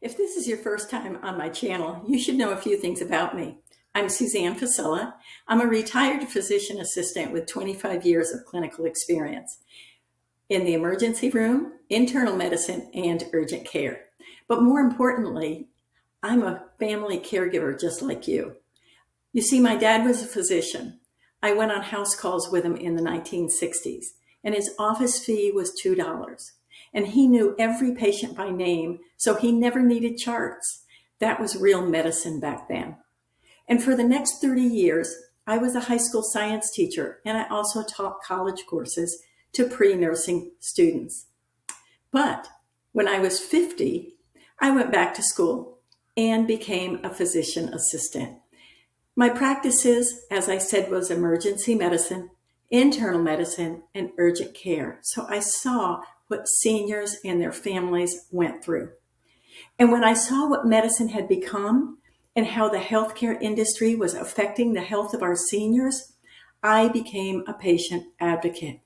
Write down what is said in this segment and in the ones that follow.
If this is your first time on my channel, you should know a few things about me. I'm Suzanne Fasella. I'm a retired physician assistant with 25 years of clinical experience in the emergency room, internal medicine, and urgent care. But more importantly, I'm a family caregiver just like you. You see, my dad was a physician. I went on house calls with him in the 1960s, and his office fee was $2. And he knew every patient by name, so he never needed charts. That was real medicine back then. And for the next 30 years, I was a high school science teacher, and I also taught college courses to pre-nursing students. But when I was 50, I went back to school and became a physician assistant. My practices, as I said, was emergency medicine, internal medicine, and urgent care. So I saw what seniors and their families went through. And when I saw what medicine had become and how the healthcare industry was affecting the health of our seniors, I became a patient advocate.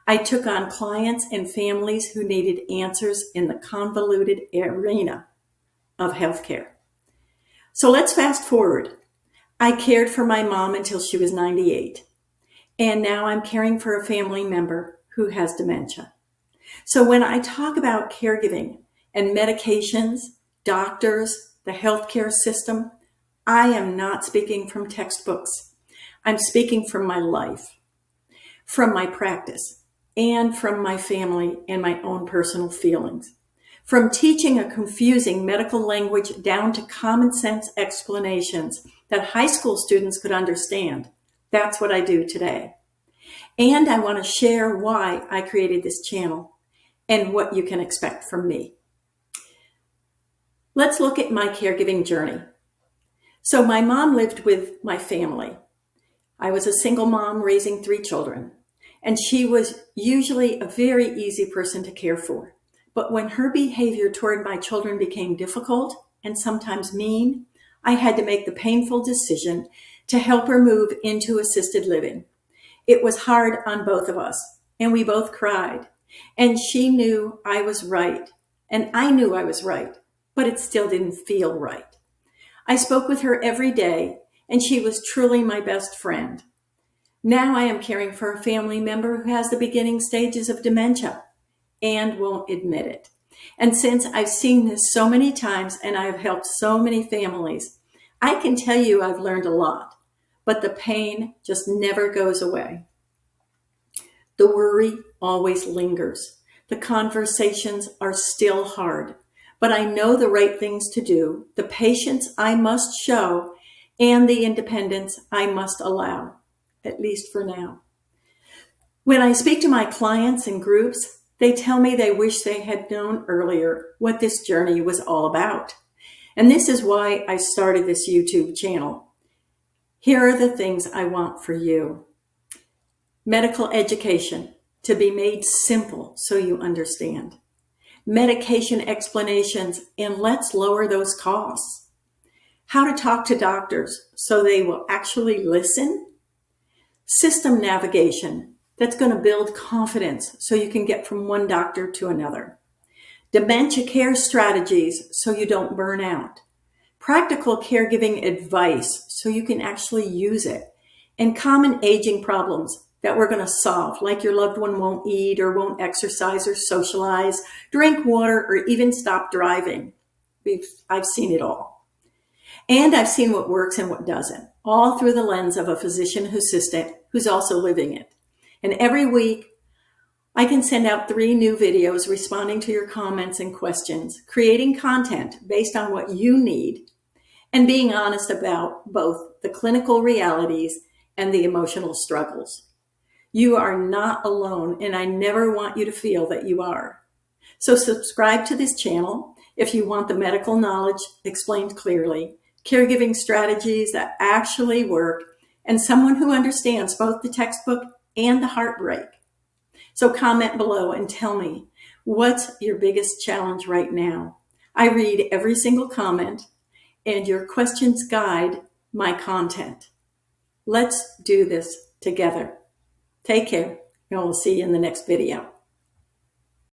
I took on clients and families who needed answers in the convoluted arena of healthcare. So let's fast forward. I cared for my mom until she was 98. And now I'm caring for a family member who has dementia. So when I talk about caregiving and medications, doctors, the healthcare system, I am not speaking from textbooks. I'm speaking from my life, from my practice, and from my family and my own personal feelings. From teaching a confusing medical language down to common sense explanations that high school students could understand. That's what I do today. And I want to share why I created this channel and what you can expect from me. Let's look at my caregiving journey. So my mom lived with my family. I was a single mom raising 3 children, and she was usually a very easy person to care for. But when her behavior toward my children became difficult and sometimes mean, I had to make the painful decision to help her move into assisted living. It was hard on both of us, and we both cried. And she knew I was right, and I knew I was right, but it still didn't feel right. I spoke with her every day, and she was truly my best friend. Now I am caring for a family member who has the beginning stages of dementia and won't admit it. And since I've seen this so many times and I've helped so many families, I can tell you I've learned a lot, but the pain just never goes away. The worry always lingers. The conversations are still hard, but I know the right things to do, the patience I must show, and the independence I must allow, at least for now. When I speak to my clients and groups, they tell me they wish they had known earlier what this journey was all about. And this is why I started this YouTube channel. Here are the things I want for you. Medical education, to be made simple so you understand. Medication explanations, and let's lower those costs. How to talk to doctors so they will actually listen. System navigation, that's going to build confidence so you can get from one doctor to another. Dementia care strategies so you don't burn out. Practical caregiving advice so you can actually use it. And common aging problems that we're going to solve, like your loved one won't eat or won't exercise or socialize, drink water, or even stop driving. I've seen it all. And I've seen what works and what doesn't, all through the lens of a physician assistant who's also living it. And every week, I can send out 3 new videos responding to your comments and questions, creating content based on what you need, and being honest about both the clinical realities and the emotional struggles. You are not alone, and I never want you to feel that you are. So subscribe to this channel if you want the medical knowledge explained clearly, caregiving strategies that actually work, and someone who understands both the textbook and the heartbreak. So comment below and tell me, what's your biggest challenge right now? I read every single comment, and your questions guide my content. Let's do this together. Take care, and we'll see you in the next video.